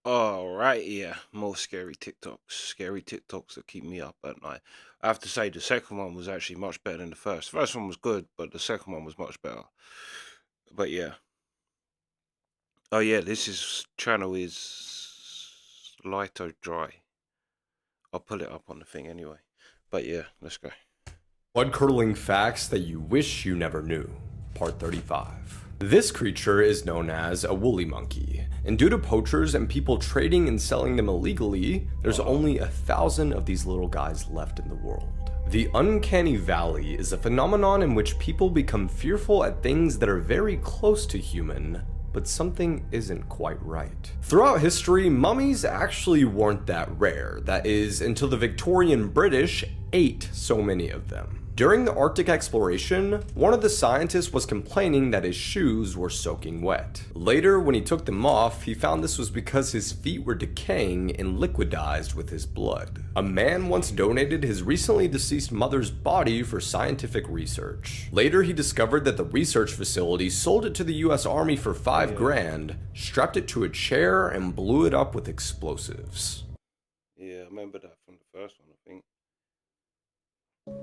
All right, yeah, more scary TikToks. Scary TikToks that keep me up at night. I have to say the second one was actually much better than the first. The first one was good, but the second one was much better. But yeah. Oh yeah, this is channel is Litodry. I'll pull it up on the thing anyway. But yeah, let's go. Bloodcurling Facts That You Wish You Never Knew, Part 35. This creature is known as a woolly monkey, and due to poachers and people trading and selling them illegally, there's only 1,000 of these little guys left in the world. The uncanny valley is a phenomenon in which people become fearful at things that are very close to human, but something isn't quite right. Throughout history, mummies actually weren't that rare, that is, until the Victorian British ate so many of them. During the Arctic exploration, one of the scientists was complaining that his shoes were soaking wet. Later, when he took them off, he found this was because his feet were decaying and liquidized with his blood. A man once donated his recently deceased mother's body for scientific research. Later, he discovered that the research facility sold it to the US Army for 5 grand, strapped it to a chair, and blew it up with explosives. Yeah, I remember that from the first one, I think.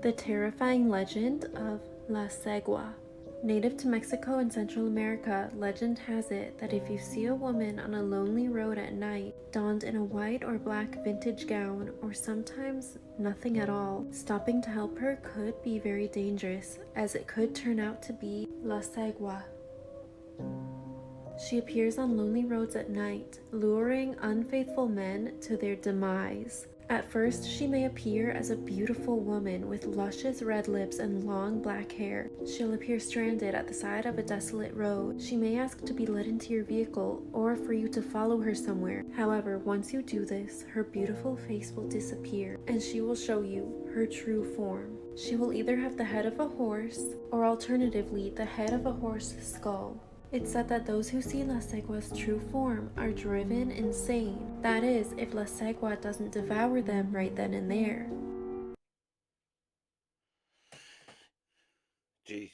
The terrifying legend of La Segua. Native to Mexico and Central America, legend has it that if you see a woman on a lonely road at night, donned in a white or black vintage gown, or sometimes nothing at all, stopping to help her could be very dangerous, as it could turn out to be La Segua. She appears on lonely roads at night, luring unfaithful men to their demise. At first, she may appear as a beautiful woman with luscious red lips and long black hair. She'll appear stranded at the side of a desolate road. She may ask to be led into your vehicle or for you to follow her somewhere. However, once you do this, her beautiful face will disappear and she will show you her true form. She will either have the head of a horse or alternatively the head of a horse's skull. It's said that those who see La Segua's true form are driven insane. That is, if La Segua doesn't devour them right then and there. Jeez.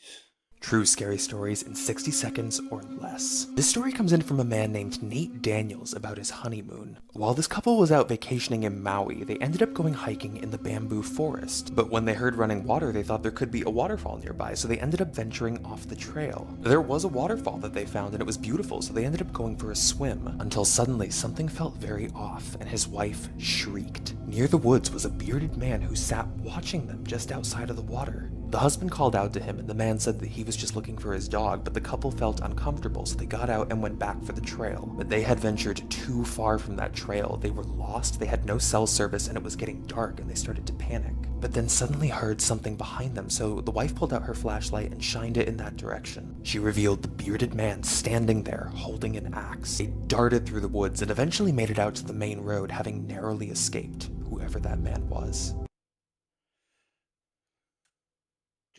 True scary stories in 60 seconds or less. This story comes in from a man named Nate Daniels about his honeymoon. While this couple was out vacationing in Maui, they ended up going hiking in the bamboo forest. But when they heard running water, they thought there could be a waterfall nearby, so they ended up venturing off the trail. There was a waterfall that they found and it was beautiful, so they ended up going for a swim, until suddenly something felt very off and his wife shrieked. Near the woods was a bearded man who sat watching them just outside of the water. The husband called out to him and the man said that he was just looking for his dog, but the couple felt uncomfortable, so they got out and went back for the trail. But they had ventured too far from that trail. They were lost, they had no cell service, and it was getting dark and they started to panic. But then suddenly heard something behind them, so the wife pulled out her flashlight and shined it in that direction. She revealed the bearded man standing there holding an axe. They darted through the woods and eventually made it out to the main road, having narrowly escaped whoever that man was.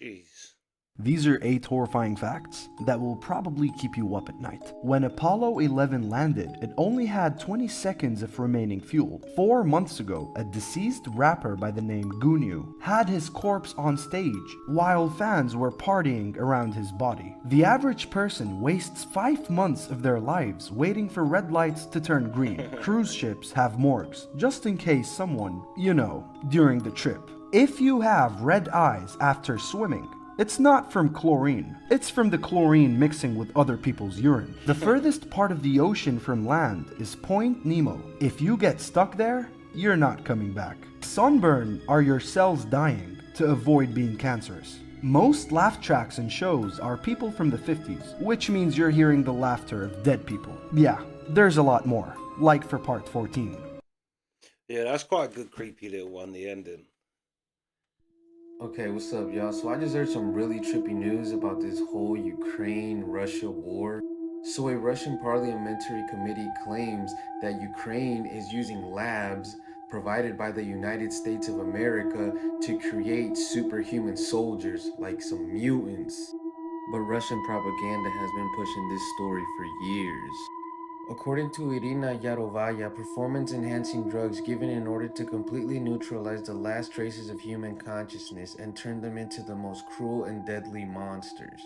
Jeez. These are 8 horrifying facts that will probably keep you up at night. When Apollo 11 landed, it only had 20 seconds of remaining fuel. 4 months ago, a deceased rapper by the name Gunu had his corpse on stage while fans were partying around his body. The average person wastes 5 months of their lives waiting for red lights to turn green. Cruise ships have morgues, just in case someone, during the trip. If you have red eyes after swimming, it's not from chlorine. It's from the chlorine mixing with other people's urine. The furthest part of the ocean from land is Point Nemo. If you get stuck there, you're not coming back. Sunburn are your cells dying to avoid being cancerous. Most laugh tracks and shows are people from the 50s, which means you're hearing the laughter of dead people. Yeah, there's a lot more, like for part 14. Yeah, that's quite a good creepy little one, the ending. Okay, what's up, y'all? So I just heard some really trippy news about this whole Ukraine-Russia war. So a Russian parliamentary committee claims that Ukraine is using labs provided by the United States of America to create superhuman soldiers, like some mutants. But Russian propaganda has been pushing this story for years. According to Irina Yarovaya, performance-enhancing drugs given in order to completely neutralize the last traces of human consciousness and turn them into the most cruel and deadly monsters.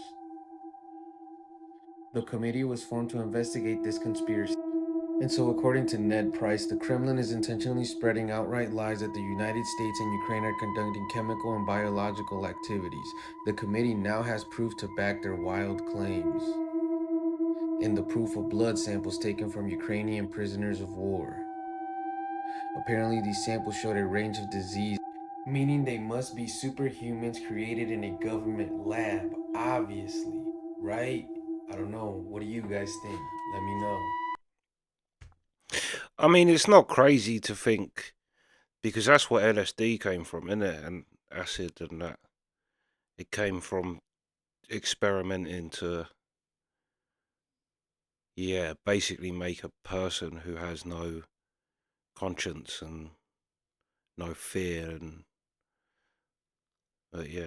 The committee was formed to investigate this conspiracy. And so, according to Ned Price, the Kremlin is intentionally spreading outright lies that the United States and Ukraine are conducting chemical and biological activities. The committee now has proof to back their wild claims. And the proof of blood samples taken from Ukrainian prisoners of war. Apparently, these samples showed a range of disease, meaning they must be superhumans created in a government lab, obviously, right? I don't know. What do you guys think? Let me know. I mean, it's not crazy to think, because that's what LSD came from, innit? And acid and that. It came from experimenting to, yeah, basically make a person who has no conscience and no fear, and yeah.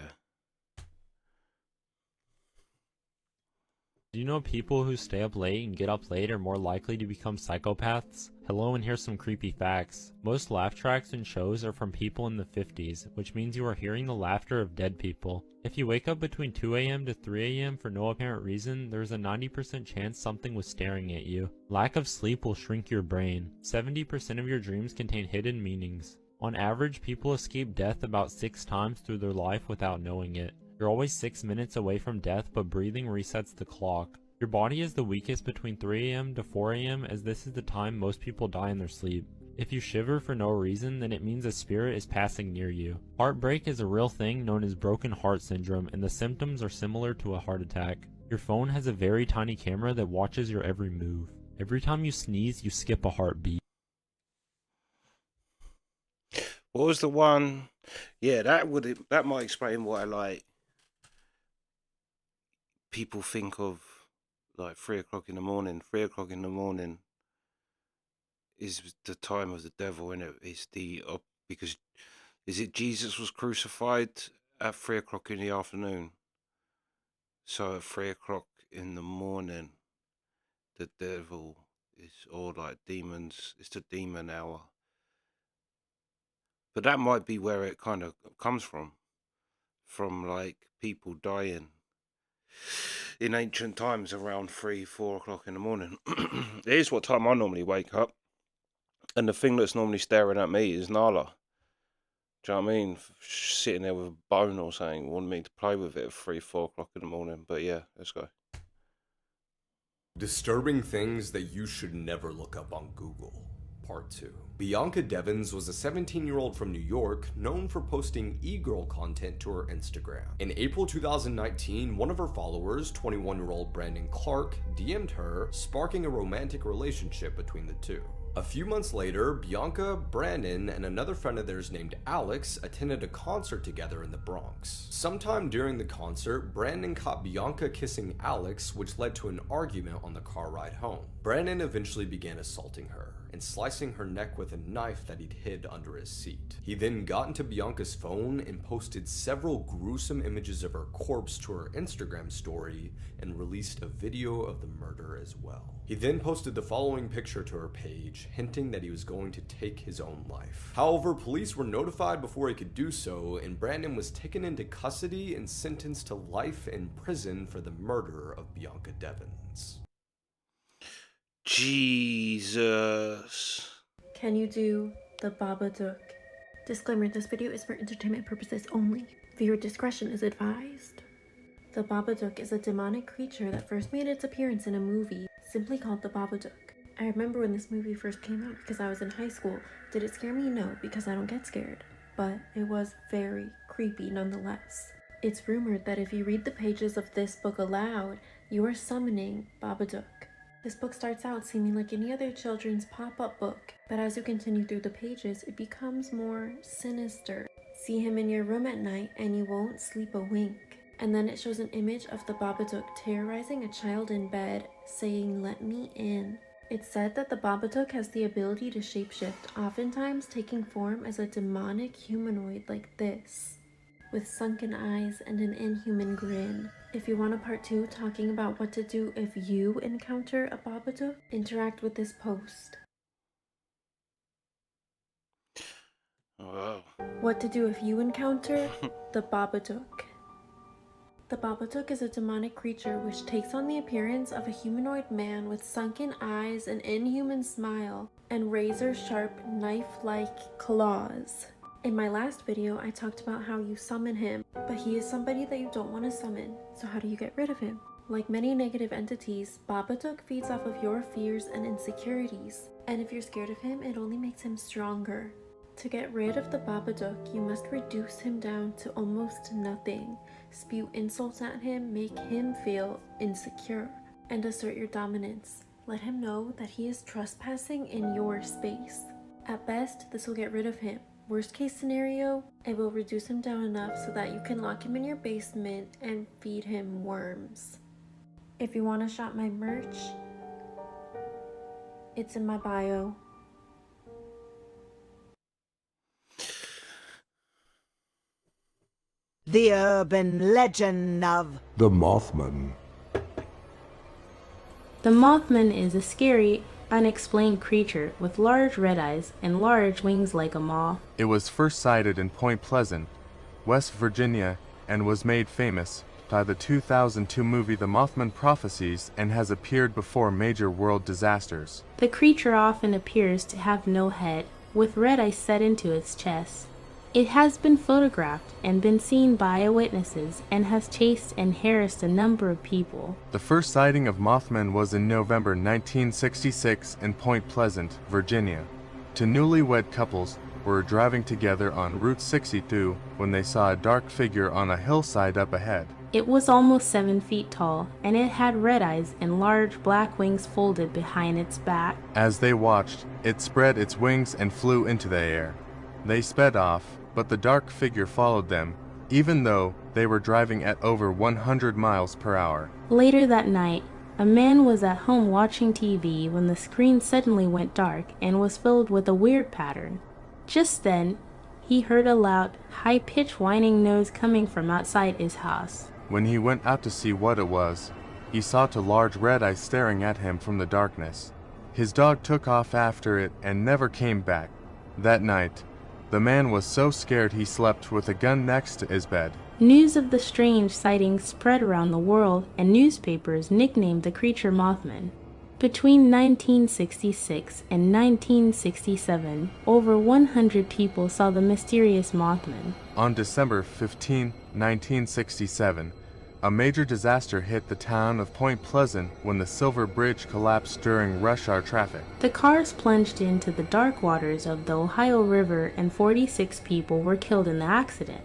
Do you know people who stay up late and get up late are more likely to become psychopaths? Hello, and here's some creepy facts. Most laugh tracks and shows are from people in the 50s, which means you are hearing the laughter of dead people. If you wake up between 2 a.m. to 3 a.m. for no apparent reason, there's a 90% chance something was staring at you. Lack of sleep will shrink your brain. 70% of your dreams contain hidden meanings. On average, people escape death about 6 times through their life without knowing it. You're always 6 minutes away from death, but breathing resets the clock. Your body is the weakest between 3 a.m. to 4 a.m. as this is the time most people die in their sleep. If you shiver for no reason, then it means a spirit is passing near you. Heartbreak is a real thing known as broken heart syndrome, and the symptoms are similar to a heart attack. Your phone has a very tiny camera that watches your every move. Every time you sneeze, you skip a heartbeat. What was the one? Yeah, that might explain why, like, people think of like 3 o'clock in the morning. 3 o'clock in the morning is the time of the devil, and it's because is it Jesus was crucified at 3 o'clock in the afternoon? So at 3 o'clock in the morning, the devil is, or like demons, it's the demon hour. But that might be where it kind of comes from like people dying in ancient times around 3-4 o'clock in the morning. It is what time I normally wake up, and the thing that's normally staring at me is Nala. Do you know what I mean? Sitting there with a bone or something, wanting me to play with it at 3-4 o'clock in the morning. But yeah, let's go. Disturbing things that you should never look up on Google. Part 2. Bianca Devans was a 17-year-old from New York known for posting e-girl content to her Instagram. In April 2019, one of her followers, 21-year-old Brandon Clark, DM'd her, sparking a romantic relationship between the two. A few months later, Bianca, Brandon, and another friend of theirs named Alex attended a concert together in the Bronx. Sometime during the concert, Brandon caught Bianca kissing Alex, which led to an argument on the car ride home. Brandon eventually began assaulting her and slicing her neck with a knife that he'd hid under his seat. He then got into Bianca's phone and posted several gruesome images of her corpse to her Instagram story and released a video of the murder as well. He then posted the following picture to her page, hinting that he was going to take his own life. However, police were notified before he could do so, and Brandon was taken into custody and sentenced to life in prison for the murder of Bianca Devans. Jesus. Can you do the Babadook? Disclaimer, this video is for entertainment purposes only. Viewer discretion is advised. The Babadook is a demonic creature that first made its appearance in a movie, simply called The Babadook. I remember when this movie first came out because I was in high school. Did it scare me? No, because I don't get scared. But it was very creepy nonetheless. It's rumored that if you read the pages of this book aloud, you are summoning Babadook. This book starts out seeming like any other children's pop-up book, but as you continue through the pages, it becomes more sinister. See him in your room at night and you won't sleep a wink. And then it shows an image of the Babadook terrorizing a child in bed, saying, "Let me in." It's said that the Babadook has the ability to shapeshift, oftentimes taking form as a demonic humanoid like this, with sunken eyes and an inhuman grin. If you want a part 2 talking about what to do if you encounter a Babadook, interact with this post. Oh, wow. What to do if you encounter the Babadook. The Babadook is a demonic creature which takes on the appearance of a humanoid man with sunken eyes, an inhuman smile, and razor-sharp, knife-like claws. In my last video, I talked about how you summon him, but he is somebody that you don't want to summon, so how do you get rid of him? Like many negative entities, Babadook feeds off of your fears and insecurities, and if you're scared of him, it only makes him stronger. To get rid of the Babadook, you must reduce him down to almost nothing, spew insults at him, make him feel insecure, and assert your dominance. Let him know that he is trespassing in your space. At best, this will get rid of him. Worst case scenario, it will reduce him down enough so that you can lock him in your basement and feed him worms. If you want to shop my merch, it's in my bio. The urban legend of the Mothman. The Mothman is a scary, unexplained creature with large red eyes and large wings like a moth. It was first sighted in Point Pleasant, West Virginia, and was made famous by the 2002 movie The Mothman Prophecies and has appeared before major world disasters. The creature often appears to have no head, with red eyes set into its chest. It has been photographed and been seen by eyewitnesses and has chased and harassed a number of people. The first sighting of Mothman was in November 1966 in Point Pleasant, Virginia. Two newlywed couples were driving together on Route 62 when they saw a dark figure on a hillside up ahead. It was almost 7 feet tall, and it had red eyes and large black wings folded behind its back. As they watched, it spread its wings and flew into the air. They sped off, but the dark figure followed them, even though they were driving at over 100 miles per hour. Later that night, a man was at home watching TV when the screen suddenly went dark and was filled with a weird pattern. Just then, he heard a loud, high-pitched whining noise coming from outside his house. When he went out to see what it was, he saw two large red eyes staring at him from the darkness. His dog took off after it and never came back. That night, the man was so scared he slept with a gun next to his bed. News of the strange sighting spread around the world, and newspapers nicknamed the creature Mothman. Between 1966 and 1967, over 100 people saw the mysterious Mothman. On December 15, 1967, a major disaster hit the town of Point Pleasant when the Silver Bridge collapsed during rush hour traffic. The cars plunged into the dark waters of the Ohio River and 46 people were killed in the accident.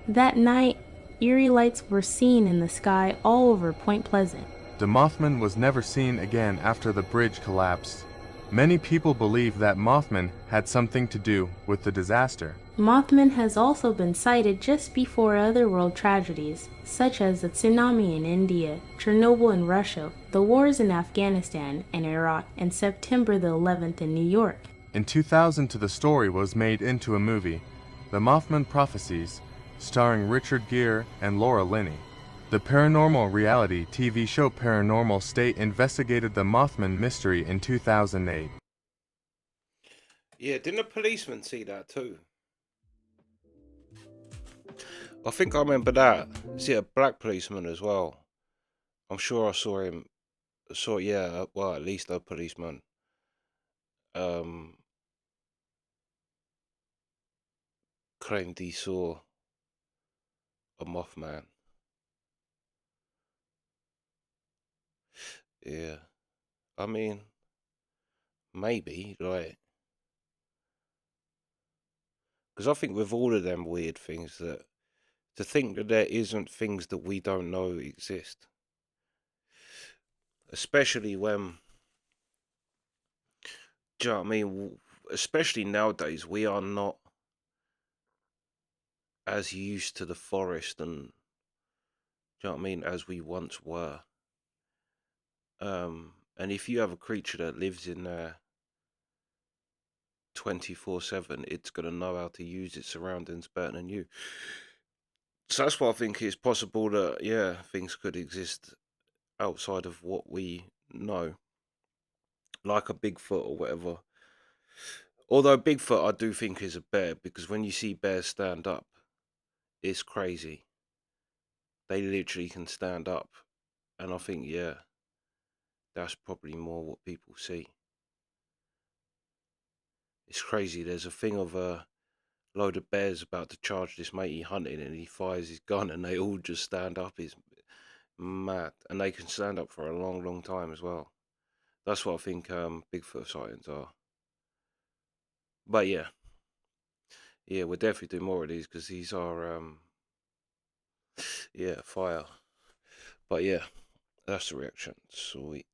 That night, eerie lights were seen in the sky all over Point Pleasant. The Mothman was never seen again after the bridge collapsed. Many people believe that Mothman had something to do with the disaster. Mothman has also been sighted just before other world tragedies, such as the tsunami in India, Chernobyl in Russia, the wars in Afghanistan and Iraq, and September the 11th in New York. In 2000, the story was made into a movie, The Mothman Prophecies, starring Richard Gere and Laura Linney. The paranormal reality TV show Paranormal State investigated the Mothman mystery in 2008. Yeah, didn't a policeman see that too? I think I remember that. See a black policeman as well. I'm sure I saw him. Yeah, well, at least a policeman. Claimed he saw a Mothman. Yeah, I mean, maybe, right? Because I think with all of them weird things, that to think that there isn't things that we don't know exist, especially when, do you know what I mean? Especially nowadays, we are not as used to the forest and, do you know what I mean, as we once were. And if you have a creature that lives in there 24/7, it's gonna know how to use its surroundings better than you. So that's why I think it's possible that, yeah, things could exist outside of what we know, like a Bigfoot or whatever. Although Bigfoot, I do think is a bear, because when you see bears stand up, it's crazy. they literally can stand up. And I think, yeah, that's probably more what people see. It's crazy. There's a thing of a load of bears about to charge this mate he hunting, and he fires his gun, and they all just stand up. It's mad. And they can stand up for a long, long time as well. That's what I think Bigfoot sightings are. But yeah, we'll definitely do more of these because these are, yeah, fire. But yeah, that's the reaction. Sweet.